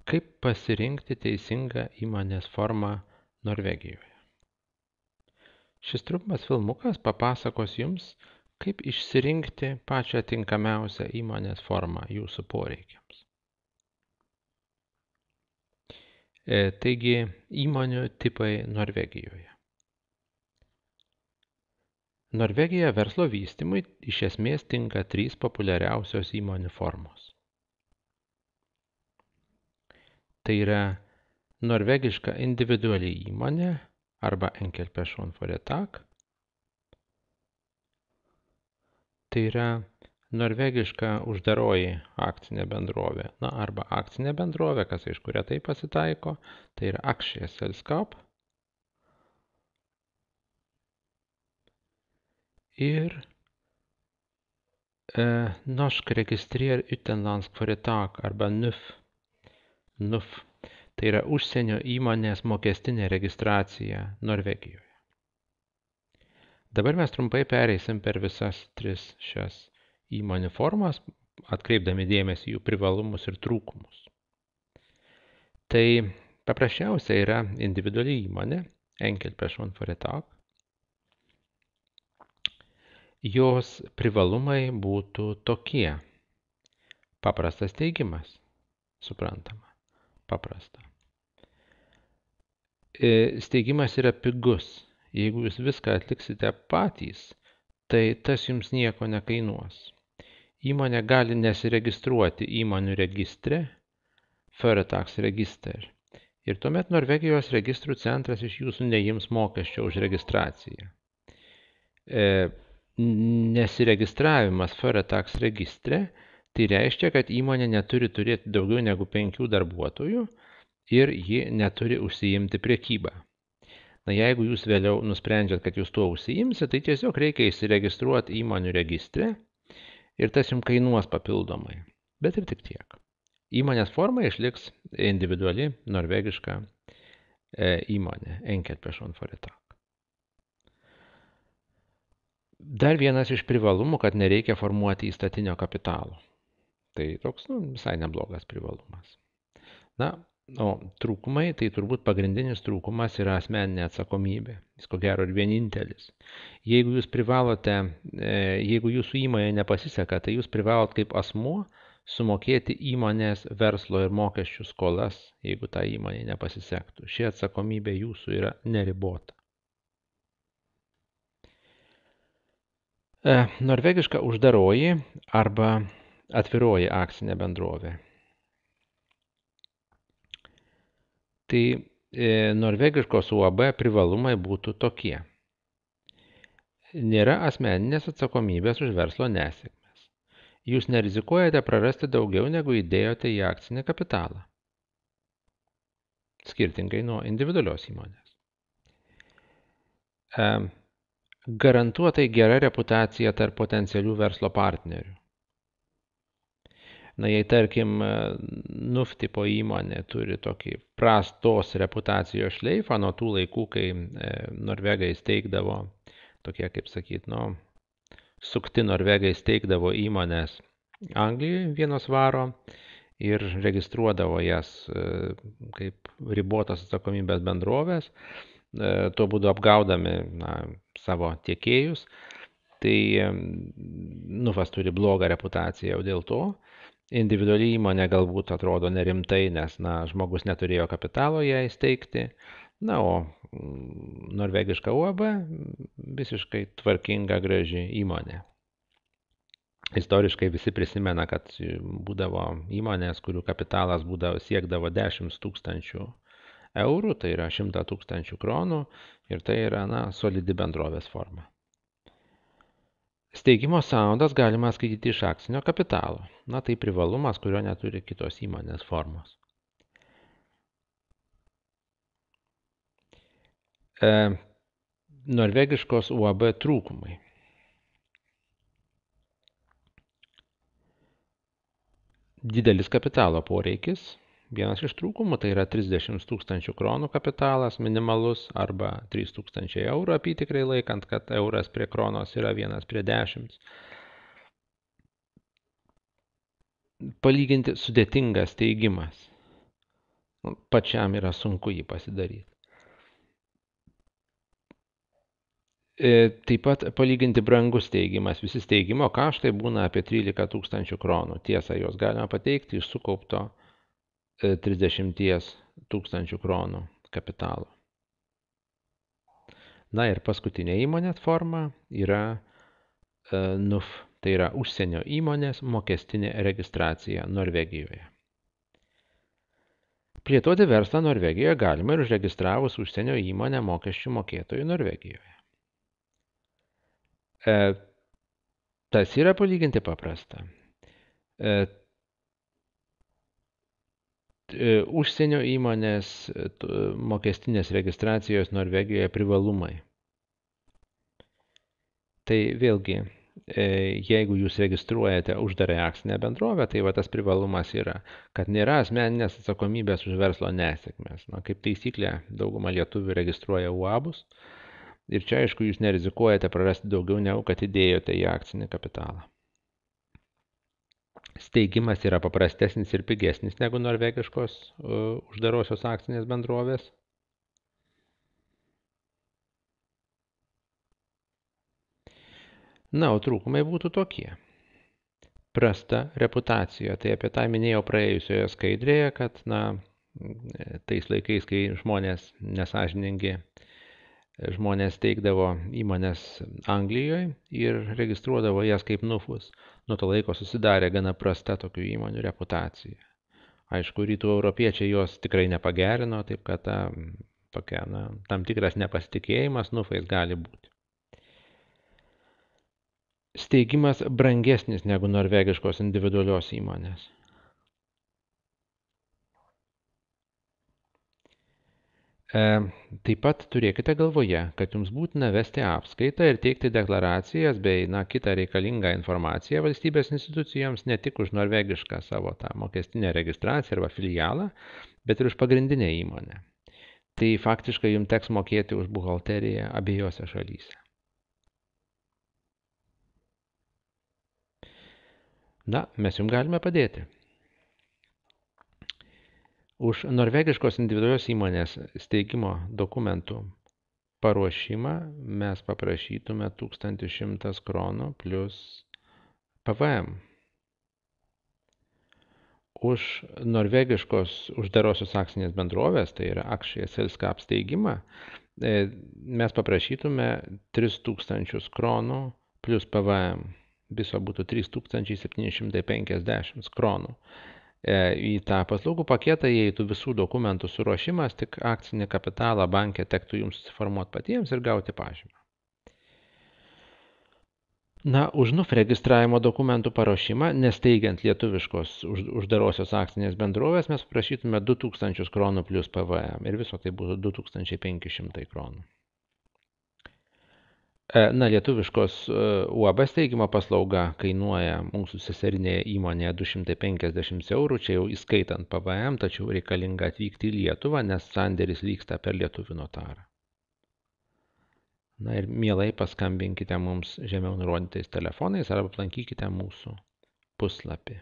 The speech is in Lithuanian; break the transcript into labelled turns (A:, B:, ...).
A: Kaip pasirinkti teisingą įmonės formą Norvegijoje? Šis trumpas filmukas papasakos jums, kaip išsirinkti pačią tinkamiausią įmonės formą jūsų poreikiams. Taigi, įmonių tipai Norvegijoje. Norvegijoje verslo vystymui iš esmės tinka 3 populiariausios įmonių formos. Tai yra norvegiška individuali įmonė arba enkeltpersonforetak. Tai yra norvegiška uždaroji akcinė bendrovė, arba akcinė bendrovė, kas aišku retai pasitaiko, tai yra aksjeselskap. Ir Norsk registrert utenlandsk foretak arba NUF. Tai yra užsienio įmonės mokestinė registracija Norvegijoje. Dabar mes trumpai pereisim per visas 3 šias įmonių formas, atkreipdami dėmesį jų privalumus ir trūkumus. Tai paprasčiausia yra individuali įmonė, enkeltpersonforetak. Jos privalumai būtų tokie. Paprastas steigimas, suprantama, paprasta. Steigimas yra pigus. Jeigu jūs viską atliksite patys, tai tas jums nieko nekainuos. Įmonė gali nesiregistruoti įmonių registre, Företagsregister. Ir tuomet Norvegijos registrų centras iš jūsų neims mokesčio už registraciją. Nesiregistravimas Företagsregistre tai reiškia, kad įmonė neturi turėti daugiau negu 5 darbuotojų ir ji neturi užsiimti prekybą. Jeigu jūs vėliau nusprendžiat, kad jūs tuo užsiimsite, tai tiesiog reikia įsiregistruoti įmonių registre ir tas jums kainuos papildomai. Bet ir tik tiek. Įmonės forma išliks individuali norvegiška įmonė, enkeltpersonforetak. Dar vienas iš privalumų, kad nereikia formuoti įstatinio kapitalo. Tai toks visai neblogas privalumas. O trūkumai, tai turbūt pagrindinis trūkumas yra asmeninė atsakomybė. Jis ko gero ir vienintelis. Jeigu jūs privalote, jeigu jūsų įmonė nepasiseka, tai jūs privalot kaip asmuo sumokėti įmonės verslo ir mokesčių skolas, jeigu tą įmonė nepasisektų. Ši atsakomybė jūsų yra neribota. Norvegiška uždaroji arba atviroji akcinė bendrovė. Tai norvegiškos UAB privalumai būtų tokie. Nėra asmeninės atsakomybės už verslo nesėkmes. Jūs nerizikuojate prarasti daugiau negu įdėjote į akcinį kapitalą. Skirtingai nuo individualios įmonės. Garantuotai gera reputacija tarp potencialių verslo partnerių. Jei tarkim NUF tipo įmonė turi tokį prastos reputacijos šleifą nuo tų laikų, kai norvegai steigdavo, tokie kaip sakyt, sukti norvegai steigdavo įmonės Anglijoje 1 svaro ir registruodavo jas kaip ribotos atsakomybės bendrovės, tuo būdu apgaudami savo tiekėjus, tai NUFas turi blogą reputaciją jau dėl to. Individuali įmonė galbūt atrodo nerimtai, nes žmogus neturėjo kapitalo ją įsteigti, o norvegiška UAB visiškai tvarkinga, graži įmonė. Istoriškai visi prisimena, kad būdavo įmonės, kurių kapitalas siekdavo 10 000 eurų, tai yra 100 000 kronų, ir tai yra solidi bendrovės forma. Steigimo sąnaudas galima skaityti iš akcinio kapitalo. Tai privalumas, kurio neturi kitos įmonės formos. Norvegiškos UAB trūkumai. Didelis kapitalo poreikis. Vienas iš trūkumų tai yra 30 000 kronų kapitalas minimalus arba 3 000 eurų apytikrai laikant, kad euras prie kronos yra 1:10. Palyginti sudėtingas steigimas. pačiam yra sunku jį pasidaryti. Taip pat palyginti brangus steigimas. Visi steigimo kaštai būna apie 13 tūkstančių kronų. Tiesa, juos galima pateikti iš sukaupto 30 tūkstančių kronų kapitalo. Na ir paskutinė įmonės forma yra NUF, tai yra užsienio įmonės mokestinė registracija Norvegijoje. Plėtoti verslą Norvegijoje galima ir užregistravus užsienio įmonę mokesčių mokėtojų Norvegijoje. Tas yra palyginti paprasta. Užsienio įmonės mokestinės registracijos Norvegijoje privalumai. Tai vėlgi, jeigu jūs registruojate uždarą akcinę bendrovę, tai va tas privalumas yra, kad nėra asmeninės atsakomybės už verslo nesėkmės. Na, kaip taisyklė, dauguma lietuvių registruoja UABus ir čia, aišku, jūs nerizikuojate prarasti daugiau negu kad įdėjote į akcinį kapitalą. Steigimas yra paprastesnis ir pigesnis negu norvegiškos uždarosios akcinės bendrovės. Na, o trūkumai būtų tokie. Prasta reputacija. Tai apie tą minėjau praėjusioje skaidrėje, kad, tais laikais, kai žmonės nesąžiningi, žmonės teikdavo įmonės Anglijoje ir registruodavo jas kaip NUFus. Nuo to laiko susidarė gana prasta tokių įmonių reputacija. Aišku, rytų europiečiai jos tikrai nepagerino, taip kad tam tikras nepasitikėjimas NUFais gali būti. Steigimas brangesnis negu norvegiškos individualios įmonės. Taip pat turėkite galvoje, kad jums būtina vesti apskaitą ir teikti deklaracijas bei kitą reikalingą informaciją valstybės institucijoms ne tik už norvegišką savo tą mokestinę registraciją arba filialą, bet ir už pagrindinę įmonę. Tai faktiškai jums teks mokėti už buhalteriją abiejose šalyse. Mes jums galime padėti. Už norvegiškos individualios įmonės steigimo dokumentų paruošimą mes paprašytume 1100 kronų plus PVM. Už norvegiškos uždarosios akcinės bendrovės, tai yra Aksjeselskap steigimą, mes paprašytume 3000 kronų plus PVM. Viso būtų 3750 kronų. Į tą paslaugų paketą įeitų visų dokumentų suruošimas, tik akcinį kapitalą banke tektų jums susiformuoti patiems ir gauti pažymą. Už NUF registravimo dokumentų paruošimą, nesteigiant lietuviškos uždarosios akcinės bendrovės, mes prašytume 2000 kronų plus PVM ir viso tai būtų 2500 kronų. Lietuviškos UAB steigimo paslauga kainuoja mūsų seserinėje įmonėje 250 eurų, čia jau įskaitant PVM, tačiau reikalinga atvykti į Lietuvą, nes sandėris vyksta per lietuvių notarą. Ir mielai paskambinkite mums žemiau nurodytais telefonais arba aplankykite mūsų puslapį.